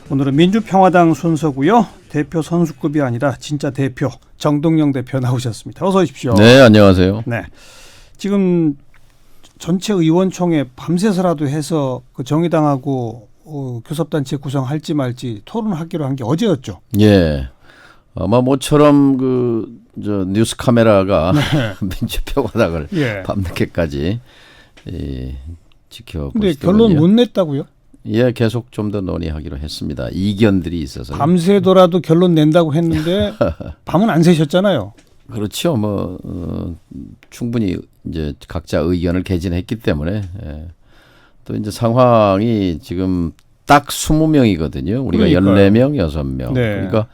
오늘은 민주평화당 순서고요. 대표 선수급이 아니라 진짜 대표 정동영 대표 나오셨습니다. 어서 오십시오. 네, 안녕하세요. 네, 지금 전체 의원총회 밤새서라도 해서 그 정의당하고 교섭단체 구성할지 말지 토론하기로 한 게 어제였죠. 예, 아마 모처럼 저 뉴스 카메라가 네. 민주평화당을 예. 밤늦게까지 지켜보시더군요. 근데 결론 못 냈다고요? 예, 계속 좀 더 논의하기로 했습니다. 이견들이 있어서. 밤새더라도 결론 낸다고 했는데 밤은 안 새셨잖아요. 그렇죠. 충분히 이제 각자 의견을 개진했기 때문에 또 이제 상황이 지금 딱 20명이거든요. 우리가 그러니까요. 14명, 6명. 네. 그러니까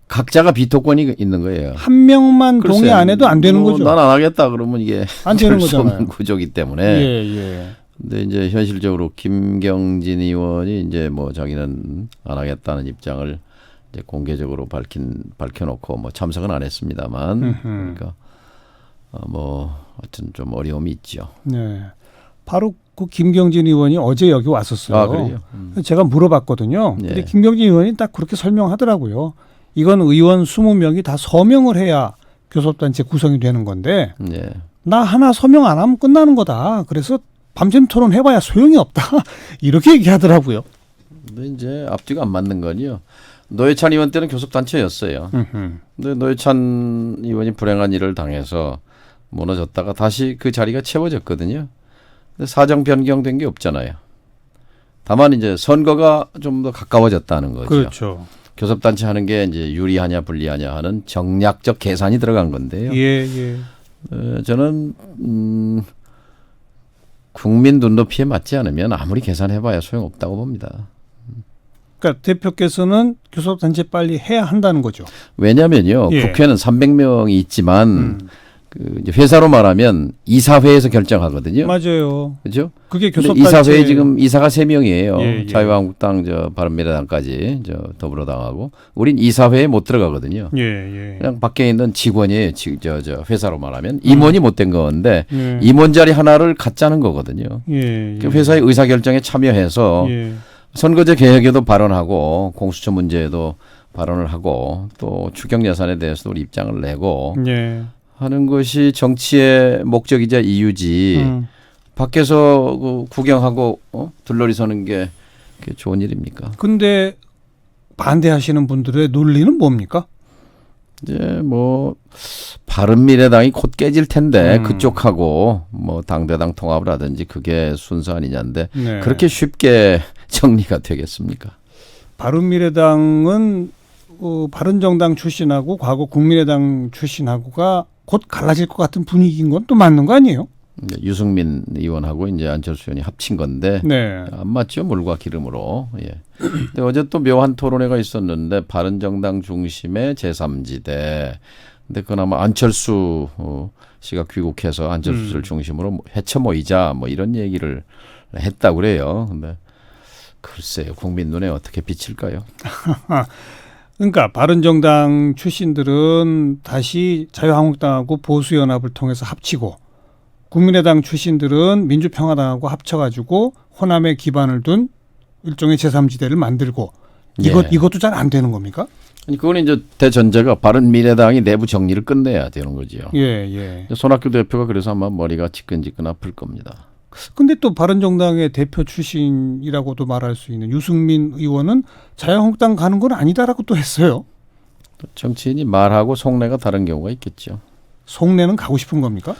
각자가 비토권이 있는 거예요. 한 명만 글쎄, 동의 안 해도 안 되는 거죠. 난 안 하겠다 그러면 이게 안 되는 될 수 거잖아요. 없는 구조기 때문에. 예. 근데 이제 현실적으로 김경진 의원이 이제 자기는 안 하겠다는 입장을 이제 공개적으로 밝혀놓고 참석은 안 했습니다만. 그러니까 하여튼 좀 어려움이 있죠. 네. 바로 그 김경진 의원이 어제 여기 왔었어요. 아, 그래요? 제가 물어봤거든요. 네. 근데 김경진 의원이 딱 그렇게 설명하더라고요. 이건 의원 20명이 다 서명을 해야 교섭단체 구성이 되는 건데 네. 나 하나 서명 안 하면 끝나는 거다. 그래서 밤샘 토론 해봐야 소용이 없다. 이렇게 얘기하더라고요. 근데 이제 앞뒤가 안 맞는 건요. 노회찬 의원 때는 교섭단체였어요. 근데 노회찬 의원이 불행한 일을 당해서 무너졌다가 다시 그 자리가 채워졌거든요. 근데 사정 변경된 게 없잖아요. 다만 이제 선거가 좀 더 가까워졌다는 거죠. 그렇죠. 교섭단체 하는 게 이제 유리하냐 불리하냐 하는 정략적 계산이 들어간 건데요. 예. 저는 국민 눈높이에 맞지 않으면 아무리 계산해봐야 소용없다고 봅니다. 그러니까 대표께서는 교섭단체 빨리 해야 한다는 거죠. 왜냐면요. 예. 국회는 300명이 있지만 이제 회사로 말하면 이사회에서 결정하거든요. 맞아요. 그렇죠? 그게 근데 교섭단체 이사회에 지금 이사가 3명이에요. 예. 자유한국당, 바른미래당까지 더불어당하고 우린 이사회에 못 들어가거든요. 예. 그냥 밖에 있는 직원이 회사로 말하면 임원이 못 된 건데 예. 임원 자리 하나를 갖자는 거거든요. 예. 그 회사의 의사결정에 참여해서 예. 선거제 개혁에도 발언하고 공수처 문제에도 발언을 하고 또 추경 예산에 대해서도 우리 입장을 내고 예. 하는 것이 정치의 목적이자 이유지. 밖에서 구경하고 들러리 서는 게 그게 좋은 일입니까? 근데 반대하시는 분들의 논리는 뭡니까? 이제 바른미래당이 곧 깨질 텐데 그쪽하고 당대당 통합을 하든지 그게 순서 아니냐인데 네. 그렇게 쉽게 정리가 되겠습니까? 바른미래당은 바른정당 출신하고 과거 국민의당 출신하고가 곧 갈라질 것 같은 분위기인 건 또 맞는 거 아니에요? 유승민 의원하고 이제 안철수 의원이 합친 건데 네. 안 맞죠? 물과 기름으로. 예. 근데 어제 또 묘한 토론회가 있었는데 바른정당 중심의 제3지대. 근데 그나마 안철수 씨가 귀국해서 안철수 씨를 중심으로 해쳐 모이자 이런 얘기를 했다고 그래요. 근데 글쎄요. 국민 눈에 어떻게 비칠까요? 그러니까 바른정당 출신들은 다시 자유한국당하고 보수연합을 통해서 합치고 국민의당 출신들은 민주평화당하고 합쳐가지고 호남에 기반을 둔 일종의 제3지대를 만들고 이것도 잘 안 되는 겁니까? 아니 그건 이제 대전제가 바른미래당이 내부 정리를 끝내야 되는 거죠. 예. 손학규 대표가 그래서 아마 머리가 지끈지끈 아플 겁니다. 근데 또 바른정당의 대표 출신이라고도 말할 수 있는 유승민 의원은 자유한국당 가는 건 아니다라고 또 했어요. 정치인이 말하고 속내가 다른 경우가 있겠죠. 속내는 가고 싶은 겁니까?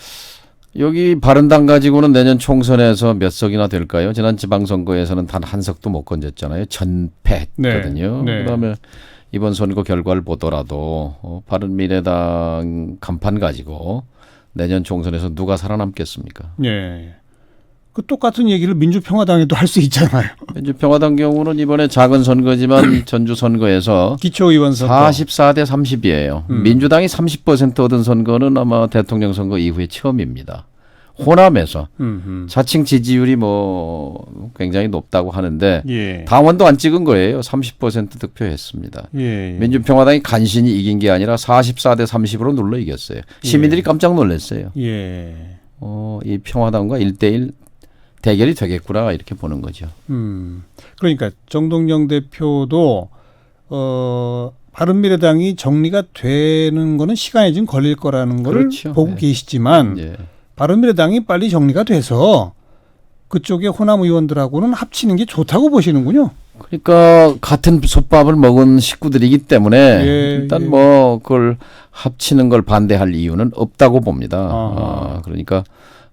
여기 바른당 가지고는 내년 총선에서 몇 석이나 될까요? 지난 지방선거에서는 단 한 석도 못 건졌잖아요. 전패했거든요. 네. 그다음에 이번 선거 결과를 보더라도 바른미래당 간판 가지고 내년 총선에서 누가 살아남겠습니까? 예. 그 똑같은 얘기를 민주평화당에도 할 수 있잖아요. 민주평화당 경우는 이번에 작은 선거지만 전주 선거에서 기초의원 선거 44대 30이에요. 민주당이 30% 얻은 선거는 아마 대통령 선거 이후에 처음입니다. 호남에서 자칭 지지율이 굉장히 높다고 하는데 예. 당원도 안 찍은 거예요. 30% 득표했습니다. 예. 민주평화당이 간신히 이긴 게 아니라 44대 30으로 눌러 이겼어요. 시민들이 깜짝 놀랐어요. 예. 이 평화당과 1대1 대결이 되겠구나 이렇게 보는 거죠. 그러니까 정동영 대표도 바른미래당이 정리가 되는 거는 시간이 좀 걸릴 거라는 걸 그렇죠. 보고 계시지만 예. 바른미래당이 빨리 정리가 돼서 그쪽에 호남 의원들하고는 합치는 게 좋다고 보시는군요. 그러니까 같은 솥밥을 먹은 식구들이기 때문에 일단 뭐 그걸 합치는 걸 반대할 이유는 없다고 봅니다. 그러니까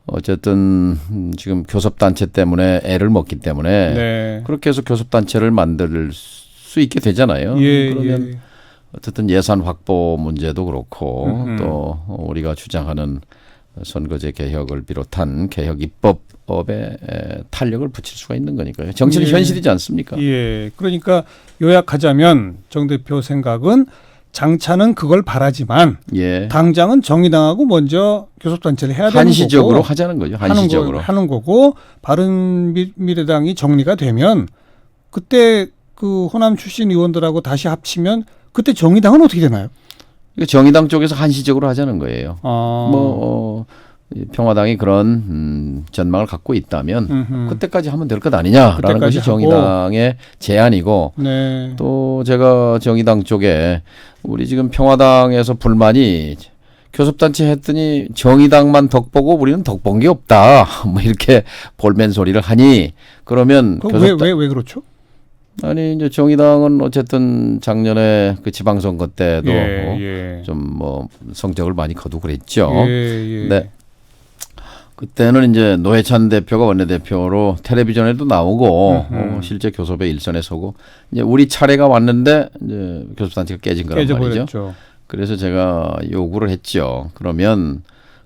어쨌든 지금 교섭단체 때문에 애를 먹기 때문에 네. 그렇게 해서 교섭단체를 만들 수 있게 되잖아요. 그러면 어쨌든 예산 확보 문제도 그렇고 또 우리가 주장하는 선거제 개혁을 비롯한 개혁 입법에 탄력을 붙일 수가 있는 거니까요. 정치는 현실이지 않습니까? 예. 그러니까 요약하자면 정 대표 생각은 장차는 그걸 바라지만 예. 당장은 정의당하고 먼저 교섭단체를 해야 되는 한시적으로 거고 하자는 거죠. 한시적으로 하는 거고 바른미래당이 정리가 되면 그때 그 호남 출신 의원들하고 다시 합치면 그때 정의당은 어떻게 되나요? 정의당 쪽에서 한시적으로 하자는 거예요. 평화당이 그런 전망을 갖고 있다면 그때까지 하면 될 것 아니냐라는 것이 정의당의 제안이고 네. 또 제가 정의당 쪽에 우리 지금 평화당에서 불만이 교섭단체 했더니 정의당만 덕보고 우리는 덕본 게 없다. 뭐 이렇게 볼멘 소리를 하니 그러면 왜 그렇죠? 아니 이제 정의당은 어쨌든 작년에 그 지방선거 때도 좀 뭐 성적을 많이 거두고 그랬죠. 네. 그때는 이제 노회찬 대표가 원내대표로 텔레비전에도 나오고 실제 교섭의 일선에 서고 이제 우리 차례가 왔는데 이제 교섭단체가 깨진 거란 말이죠. 그래서 제가 요구를 했죠. 그러면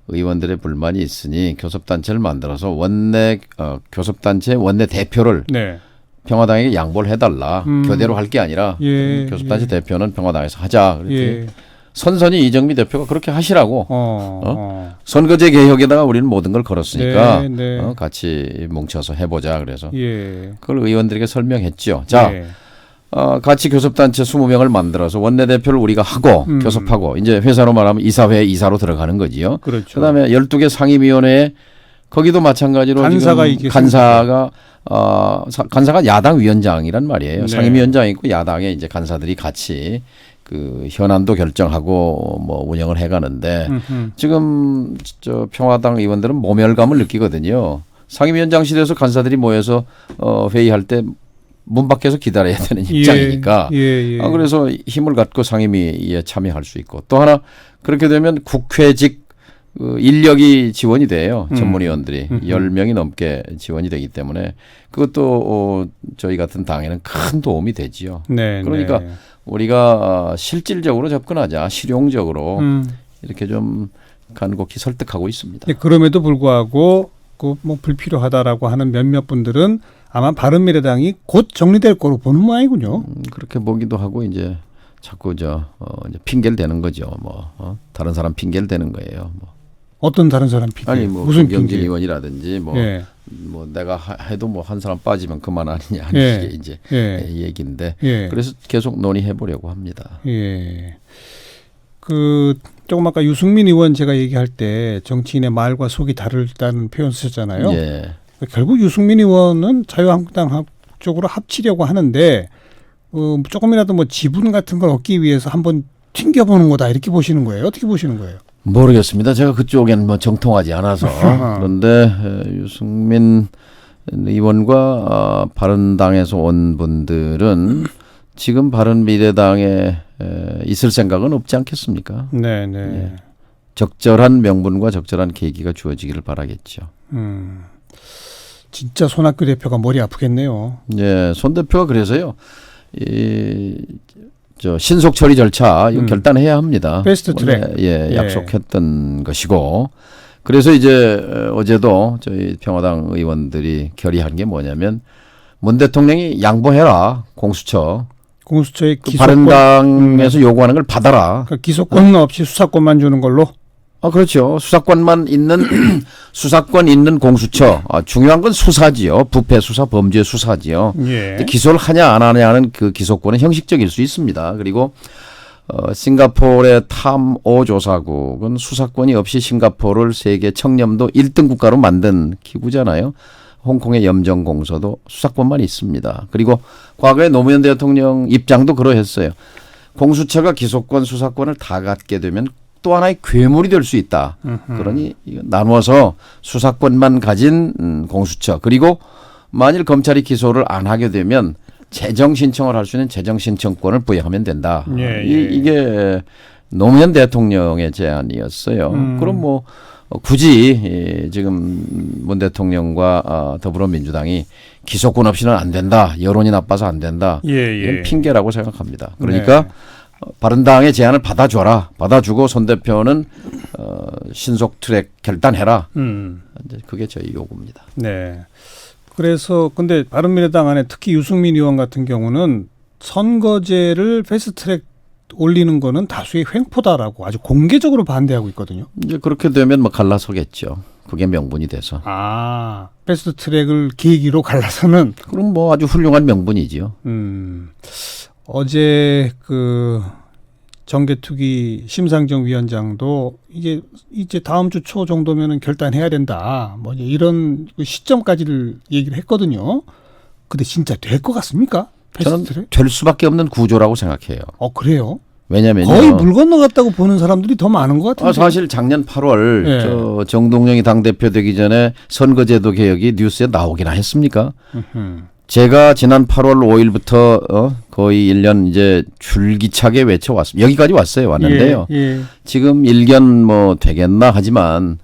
의원들의 불만이 있으니 교섭단체를 만들어서 교섭단체 원내대표를 평화당에게 양보를 해달라. 교대로 할 게 아니라 교섭단체 대표는 평화당에서 하자. 그랬더니 선선히 이정미 대표가 그렇게 하시라고. 선거제 개혁에다가 우리는 모든 걸 걸었으니까 같이 뭉쳐서 해보자. 그래서 그걸 의원들에게 설명했죠. 자, 같이 교섭단체 20명을 만들어서 원내대표를 우리가 하고 교섭하고 이제 회사로 말하면 이사회 이사로 들어가는 거지요. 그렇죠. 그다음에 12개 상임위원회에 거기도 마찬가지로 간사가 야당 위원장이란 말이에요. 상임위원장이 있고 야당의 이제 간사들이 같이 그 현안도 결정하고 뭐 운영을 해가는데 지금 저 평화당 의원들은 모멸감을 느끼거든요. 상임위원장실에서 간사들이 모여서 회의할 때 문 밖에서 기다려야 되는 입장이니까. 그래서 힘을 갖고 상임위에 참여할 수 있고 또 하나 그렇게 되면 국회직 인력이 지원이 돼요. 전문위원들이 10명이 넘게 지원이 되기 때문에 그것도 저희 같은 당에는 큰 도움이 되지요. 그러니까 우리가 실질적으로 접근하자. 실용적으로 이렇게 좀 간곡히 설득하고 있습니다. 그럼에도 불구하고 그 뭐 불필요하다라고 하는 몇몇 분들은 아마 바른미래당이 곧 정리될 거로 보는 모양이군요. 그렇게 보기도 하고 이제 자꾸 이제 핑계를 대는 거죠. 다른 사람 핑계를 대는 거예요. 어떤 다른 사람 핑계? 아니 무슨 김경진 의원이라든지 뭐 내가 해도 뭐 한 사람 빠지면 그만 아니냐 하는 식의 이제 얘기인데 그래서 계속 논의해 보려고 합니다. 그 조금 아까 유승민 의원 제가 얘기할 때 정치인의 말과 속이 다르다는 표현 쓰셨잖아요. 결국 유승민 의원은 자유한국당 쪽으로 합치려고 하는데 조금이라도 뭐 지분 같은 걸 얻기 위해서 한번 튕겨보는 거다 이렇게 보시는 거예요? 어떻게 보시는 거예요? 모르겠습니다. 제가 그쪽엔 뭐 정통하지 않아서 그런데 유승민 의원과 바른당에서 온 분들은 지금 바른미래당에 있을 생각은 없지 않겠습니까? 적절한 명분과 적절한 계기가 주어지기를 바라겠죠. 진짜 손학규 대표가 머리 아프겠네요. 손 대표가 그래서요. 신속 처리 절차 이거 결단해야 합니다. 패스트 트랙. 약속했던 것이고 그래서 이제 어제도 저희 평화당 의원들이 결의한 게 뭐냐면 문 대통령이 양보해라 공수처에 바른당에서 요구하는 걸 받아라. 그러니까 기소권 없이 수사권만 주는 걸로. 그렇죠. 수사권 있는 공수처. 중요한 건 수사지요. 부패 수사, 범죄 수사지요. 기소를 하냐 안 하냐는 그 기소권은 형식적일 수 있습니다. 그리고 싱가포르의 탐오조사국은 수사권이 없이 싱가포르를 세계 청렴도 1등 국가로 만든 기구잖아요. 홍콩의 염정공소도 수사권만 있습니다. 그리고 과거에 노무현 대통령 입장도 그러했어요. 공수처가 기소권 수사권을 다 갖게 되면 또 하나의 괴물이 될 수 있다. 그러니 이거 나누어서 수사권만 가진 공수처, 그리고 만일 검찰이 기소를 안 하게 되면 재정 신청을 할 수 있는 재정 신청권을 부여하면 된다. 예, 예. 이게 노무현 대통령의 제안이었어요. 그럼 뭐 굳이 지금 문 대통령과 더불어민주당이 기소권 없이는 안 된다, 여론이 나빠서 안 된다, 이건 핑계라고 생각합니다. 그러니까 바른당의 제안을 받아주고 손 대표는 신속 트랙 결단해라. 이제 그게 저희 요구입니다. 네. 그래서 근데 바른미래당 안에 특히 유승민 의원 같은 경우는 선거제를 패스트트랙 올리는 거는 다수의 횡포다라고 아주 공개적으로 반대하고 있거든요. 이제 그렇게 되면 뭐 갈라서겠죠. 그게 명분이 돼서. 아, 패스트트랙을 계기로 갈라서는 그럼 뭐 아주 훌륭한 명분이지요. 어제 그 정개특위 심상정 위원장도 이제 다음 주 초 정도면은 결단해야 된다. 뭐 이런 시점까지를 얘기를 했거든요. 근데 진짜 될 것 같습니까? 저는 패스트트랙? 될 수밖에 없는 구조라고 생각해요. 그래요? 왜냐면요. 거의 물 건너갔다고 보는 사람들이 더 많은 것 같은데. 사실 작년 8월 네. 저 정동영이 당대표 되기 전에 선거제도 개혁이 뉴스에 나오기나 했습니까? 제가 지난 8월 5일부터 거의 1년 이제 줄기차게 외쳐왔습니다. 여기까지 왔는데요. 예. 지금 1년 뭐 되겠나 하지만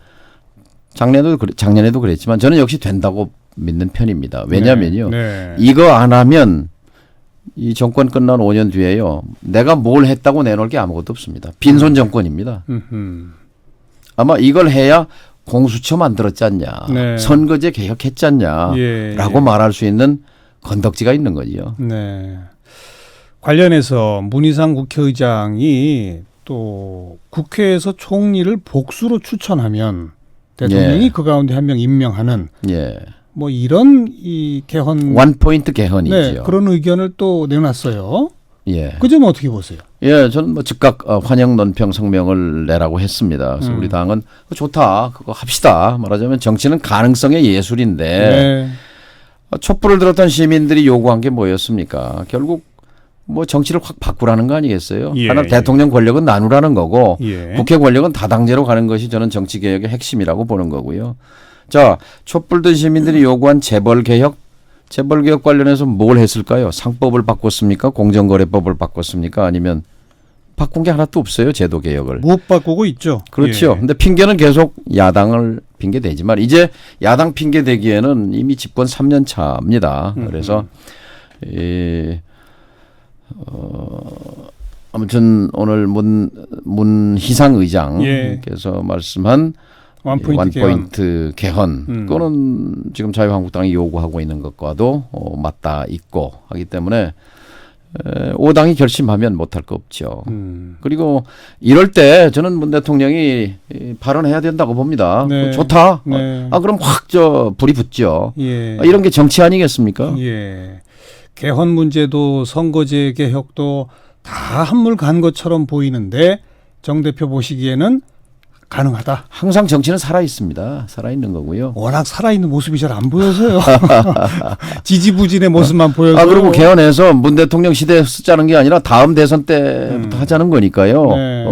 작년에도 그랬지만 저는 역시 된다고 믿는 편입니다. 왜냐면요. 네. 이거 안 하면 이 정권 끝난 5년 뒤에요. 내가 뭘 했다고 내놓을 게 아무것도 없습니다. 빈손 정권입니다. 아마 이걸 해야 공수처 만들었지 않냐. 네. 선거제 개혁했지 않냐. 라고 말할 수 있는 건덕지가 있는 거지요. 네. 관련해서 문희상 국회의장이 또 국회에서 총리를 복수로 추천하면 대통령이 그 가운데 한 명 임명하는 뭐 이런 이 개헌 원포인트 개헌이죠. 네, 그런 의견을 또 내놨어요. 예. 그 점 어떻게 보세요? 예, 저는 뭐 즉각 환영 논평 성명을 내라고 했습니다. 그래서 우리 당은 좋다, 그거 합시다. 말하자면 정치는 가능성의 예술인데 네. 촛불을 들었던 시민들이 요구한 게 뭐였습니까? 결국 뭐 정치를 확 바꾸라는 거 아니겠어요? 하나 대통령 권력은 나누라는 거고 국회 권력은 다당제로 가는 것이 저는 정치 개혁의 핵심이라고 보는 거고요. 자, 촛불 든 시민들이 요구한 재벌 개혁 관련해서 뭘 했을까요? 상법을 바꿨습니까? 공정거래법을 바꿨습니까? 아니면 바꾼 게 하나도 없어요. 제도 개혁을. 못 바꾸고 있죠. 그렇죠. 근데 핑계는 계속 야당을 핑계대지만 이제 야당 핑계대기에는 이미 집권 3년 차입니다. 그래서 아무튼 오늘 문희상 의장께서 말씀한 원포인트 개헌 그거는 지금 자유한국당이 요구하고 있는 것과도 맞닿아 있고 하기 때문에 5당이 결심하면 못할 거 없죠. 그리고 이럴 때 저는 문 대통령이 발언해야 된다고 봅니다. 네. 좋다. 네. 그럼 확 불이 붙죠. 예. 이런 게 정치 아니겠습니까? 예. 개헌 문제도 선거제 개혁도 다 한물 간 것처럼 보이는데 정 대표 보시기에는 가능하다. 항상 정치는 살아 있습니다. 살아 있는 거고요. 워낙 살아있는 모습이 잘 안 보여서요. 지지부진의 모습만 보여서. 그리고 개헌해서 문 대통령 시대에 쓰자는 게 아니라 다음 대선 때부터 하자는 거니까요. 네.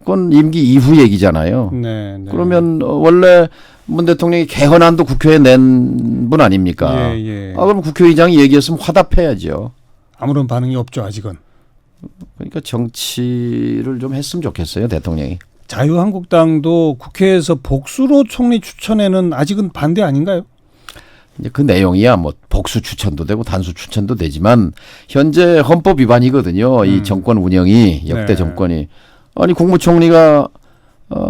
그건 임기 이후 얘기잖아요. 네. 그러면 원래 문 대통령이 개헌안도 국회에 낸 분 아닙니까? 그럼 국회의장이 얘기했으면 화답해야죠. 아무런 반응이 없죠, 아직은. 그러니까 정치를 좀 했으면 좋겠어요, 대통령이. 자유한국당도 국회에서 복수로 총리 추천에는 아직은 반대 아닌가요? 이제 그 내용이야 뭐 복수 추천도 되고 단수 추천도 되지만 현재 헌법 위반이거든요. 이 정권 운영이 역대 정권이. 아니 국무총리가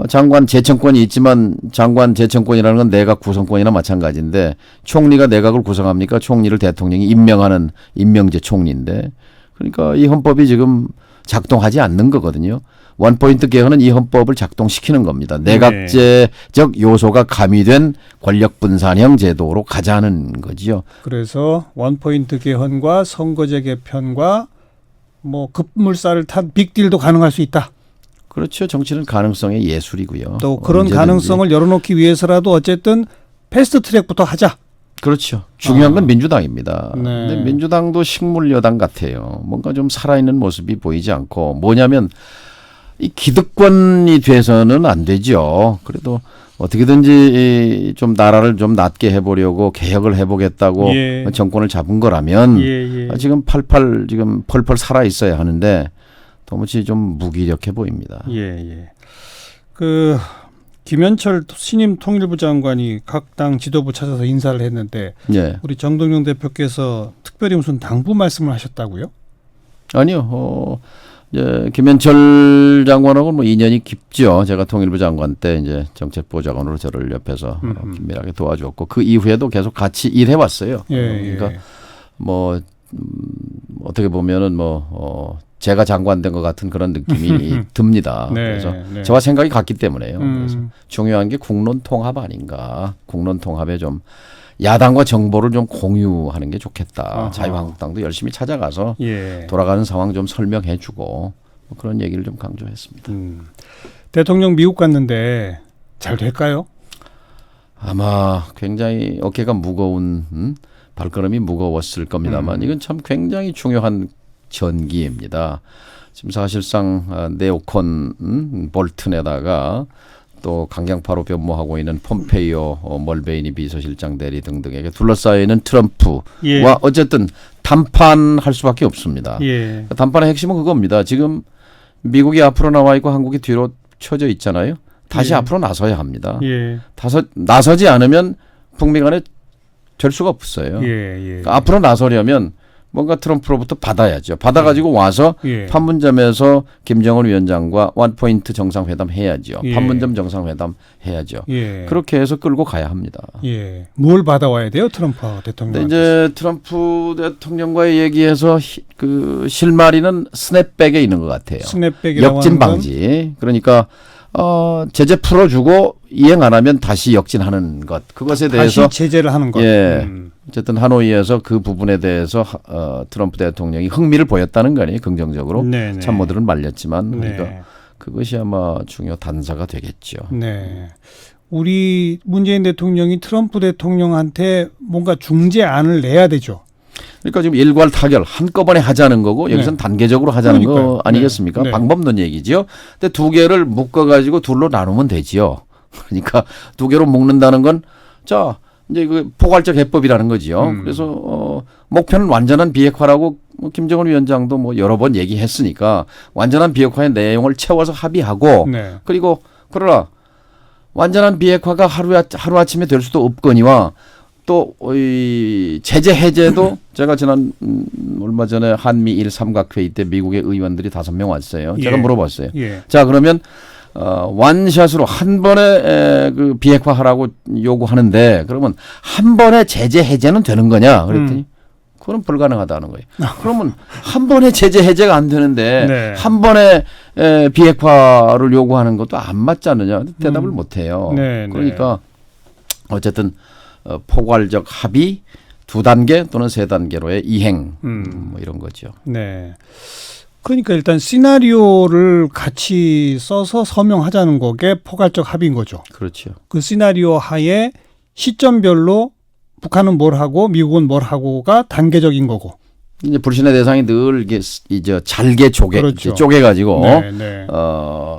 장관 재청권이 있지만 장관 재청권이라는 건 내각 구성권이나 마찬가지인데 총리가 내각을 구성합니까? 총리를 대통령이 임명하는 임명제 총리인데 그러니까 이 헌법이 지금 작동하지 않는 거거든요. 원포인트 개헌은 이 헌법을 작동시키는 겁니다. 내각제적 요소가 가미된 권력분산형 제도로 가자는 거지요. 그래서 원포인트 개헌과 선거제 개편과 뭐 급물살을 탄 빅딜도 가능할 수 있다. 그렇죠. 정치는 가능성의 예술이고요. 또 그런 가능성을 열어놓기 위해서라도 어쨌든 패스트트랙부터 하자. 그렇죠. 중요한 건 민주당입니다. 네. 근데 민주당도 식물 여당 같아요. 뭔가 좀 살아있는 모습이 보이지 않고 뭐냐면 이 기득권이 돼서는 안 되죠. 그래도 어떻게든지 좀 나라를 좀 낫게 해보려고 개혁을 해보겠다고 예. 정권을 잡은 거라면 예, 예. 지금 지금 펄펄 살아 있어야 하는데 도무지 좀 무기력해 보입니다. 예, 예. 그 김현철 신임 통일부 장관이 각 당 지도부 찾아서 인사를 했는데 예. 우리 정동영 대표께서 특별히 무슨 당부 말씀을 하셨다고요? 아니요. 이제 김현철 장관하고 뭐 인연이 깊죠. 제가 통일부 장관 때 이제 정책부 장관으로 저를 옆에서 긴밀하게 도와줬고 그 이후에도 계속 같이 일해 왔어요. 예, 그러니까 예. 뭐 어떻게 보면은 제가 장관된 것 같은 그런 느낌이 듭니다. 네, 그래서 네. 저와 생각이 같기 때문에요. 그래서 음. 중요한 게 국론 통합 아닌가. 국론 통합에 좀 야당과 정보를 좀 공유하는 게 좋겠다. 아하. 자유한국당도 열심히 찾아가서 예. 돌아가는 상황 좀 설명해주고 뭐 그런 얘기를 좀 강조했습니다. 대통령 미국 갔는데 잘 될까요? 아마 굉장히 어깨가 무거운 발걸음이 무거웠을 겁니다만 이건 참 굉장히 중요한 전기입니다. 지금 사실상 네오콘 볼튼에다가 또 강경파로 변모하고 있는 폼페이오 멀베이니 비서실장 대리 등등에게 둘러싸여 있는 트럼프와 예. 어쨌든 담판할 수밖에 없습니다. 예. 담판의 핵심은 그겁니다. 지금 미국이 앞으로 나와 있고 한국이 뒤로 쳐져 있잖아요. 다시 예. 앞으로 나서야 합니다. 예. 나서지 않으면 북미 간에 될 수가 없어요. 예. 예. 그러니까 앞으로 나서려면 뭔가 트럼프로부터 받아야죠. 받아가지고 와서 예. 판문점에서 김정은 위원장과 원포인트 정상회담 해야죠. 예. 판문점 정상회담 해야죠. 예. 그렇게 해서 끌고 가야 합니다. 예. 뭘 받아와야 돼요, 트럼프 근데 대통령? 이제 트럼프 대통령과의 얘기에서 그 실마리는 스냅백에 있는 것 같아요. 스냅백이라고 역진 하는 건? 방지. 그러니까 제재 풀어주고 이행 안 하면 다시 역진하는 것. 그것에 대해서 다시 제재를 하는 것. 예. 어쨌든 하노이에서 그 부분에 대해서 트럼프 대통령이 흥미를 보였다는 거니 긍정적으로 네네. 참모들은 말렸지만 네. 그러니까 그것이 아마 중요 단서가 되겠죠. 네. 우리 문재인 대통령이 트럼프 대통령한테 뭔가 중재안을 내야 되죠. 그러니까 지금 일괄 타결 한꺼번에 하자는 거고 여기서는 네. 단계적으로 하자는 그러니까요. 거 아니겠습니까? 네. 네. 방법론 얘기죠. 근데 두 개를 묶어가지고 둘로 나누면 되지요. 그러니까 두 개로 묶는다는 건 자 이제 그 포괄적 해법이라는 거지요. 그래서 목표는 완전한 비핵화라고 김정은 위원장도 뭐 여러 번 얘기했으니까 완전한 비핵화의 내용을 채워서 합의하고 네. 그리고 그러나 완전한 비핵화가 하루아침에 될 수도 없거니와 또 이 제재 해제도 제가 지난 얼마 전에 한미일 삼각회의 때 미국의 의원들이 5명 왔어요. 제가 예. 물어봤어요. 예. 자 그러면 완샷으로 한 번에 그 비핵화하라고 요구하는데 그러면 한 번에 제재 해제는 되는 거냐 그랬더니 그건 불가능하다는 거예요. 그러면 한 번에 제재 해제가 안 되는데 네. 한 번에 비핵화를 요구하는 것도 안 맞지 않느냐 대답을 못 해요. 네, 그러니까 어쨌든 포괄적 합의 2단계 또는 3단계로의 이행 뭐 이런 거죠. 네. 그러니까 일단 시나리오를 같이 써서 서명하자는 거게 포괄적 합의인 거죠. 그렇죠. 그 시나리오 하에 시점별로 북한은 뭘 하고 미국은 뭘 하고가 단계적인 거고. 이제 불신의 대상이 늘 이제 잘게 그렇죠. 쪼개가지고 네, 네.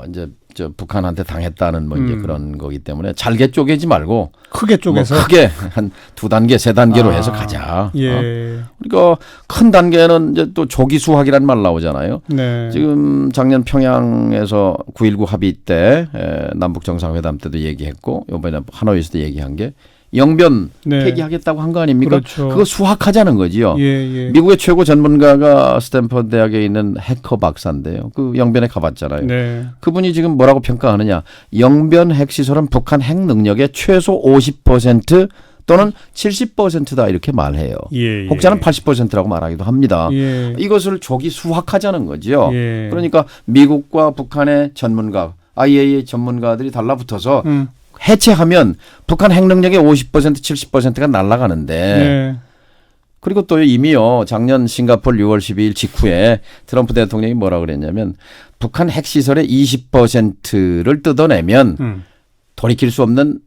이제 저 북한한테 당했다는 뭐 이제 그런 거기 때문에 잘게 쪼개지 말고 크게 쪼개서 뭐 크게 한 2단계, 3단계로 해서 가자. 예. 그러니까 큰 단계는 이제 또 조기 수학이라는 말 나오잖아요. 네. 지금 작년 평양에서 9.19 합의 때 남북 정상회담 때도 얘기했고 이번에 하노이에서도 얘기한 게 영변 네. 폐기하겠다고 한 거 아닙니까? 그렇죠. 그거 수학하자는 거지요. 예, 예. 미국의 최고 전문가가 스탠퍼드 대학에 있는 해커 박사인데요. 그 영변에 가봤잖아요. 네. 그분이 지금 뭐라고 평가하느냐. 영변 핵시설은 북한 핵 능력의 최소 50% 또는 70%다 이렇게 말해요. 예, 예. 혹자는 80%라고 말하기도 합니다. 예. 이것을 조기 수학하자는 거죠. 예. 그러니까 미국과 북한의 전문가, IAEA 전문가들이 달라붙어서 음. 해체하면 북한 핵 능력의 50% 70%가 날아가는데 네. 그리고 또 이미요 작년 싱가포르 6월 12일 직후에 트럼프 대통령이 뭐라 그랬냐면 북한 핵시설의 20%를 뜯어내면 돌이킬 수 없는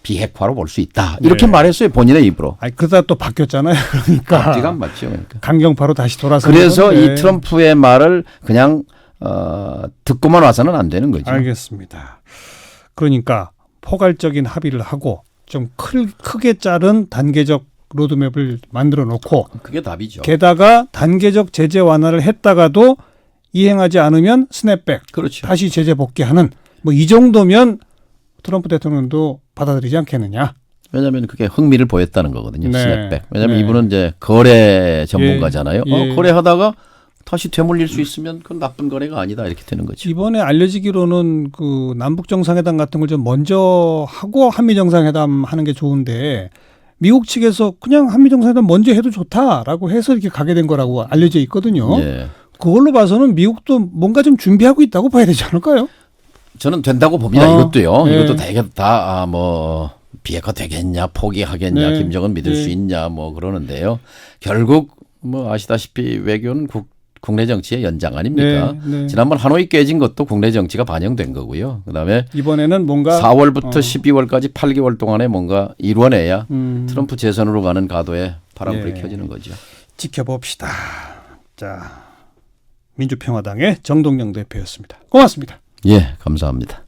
비핵화로 볼 수 있다. 이렇게 네. 말했어요. 본인의 입으로. 아니 그러다 또 바뀌었잖아요. 그러니까 앞뒤가 안 맞죠. 그러니까. 강경파로 다시 돌아서. 그래서 이 트럼프의 말을 그냥 듣고만 와서는 안 되는 거죠. 알겠습니다. 그러니까 포괄적인 합의를 하고 좀 크게 자른 단계적 로드맵을 만들어 놓고 그게 답이죠. 게다가 단계적 제재 완화를 했다가도 이행하지 않으면 스냅백, 그렇죠. 다시 제재 복귀하는 뭐 이 정도면 트럼프 대통령도 받아들이지 않겠느냐. 왜냐하면 그게 흥미를 보였다는 거거든요. 네. 스냅백. 왜냐하면 네. 이분은 이제 거래 전문가잖아요. 예. 거래하다가 다시 되물릴 수 있으면 그건 나쁜 거래가 아니다 이렇게 되는 거죠. 이번에 알려지기로는 그 남북 정상회담 같은 걸 좀 먼저 하고 한미 정상회담 하는 게 좋은데 미국 측에서 그냥 한미 정상회담 먼저 해도 좋다라고 해서 이렇게 가게 된 거라고 알려져 있거든요. 예. 그걸로 봐서는 미국도 뭔가 좀 준비하고 있다고 봐야 되지 않을까요? 저는 된다고 봅니다. 이것도요. 네. 이것도 되게 다 비핵화 되겠냐, 포기하겠냐, 네. 김정은 믿을 네. 수 있냐, 뭐 그러는데요. 결국 뭐 아시다시피 외교는 국내 정치의 연장 아닙니까? 네, 네. 지난번 하노이 깨진 것도 국내 정치가 반영된 거고요. 그다음에 이번에는 뭔가 4월부터 12월까지 8개월 동안에 뭔가 이뤄내야 트럼프 재선으로 가는 가도에 바람불이 예. 켜지는 거죠. 지켜봅시다. 자, 민주평화당의 정동영 대표였습니다. 고맙습니다. 예, 감사합니다.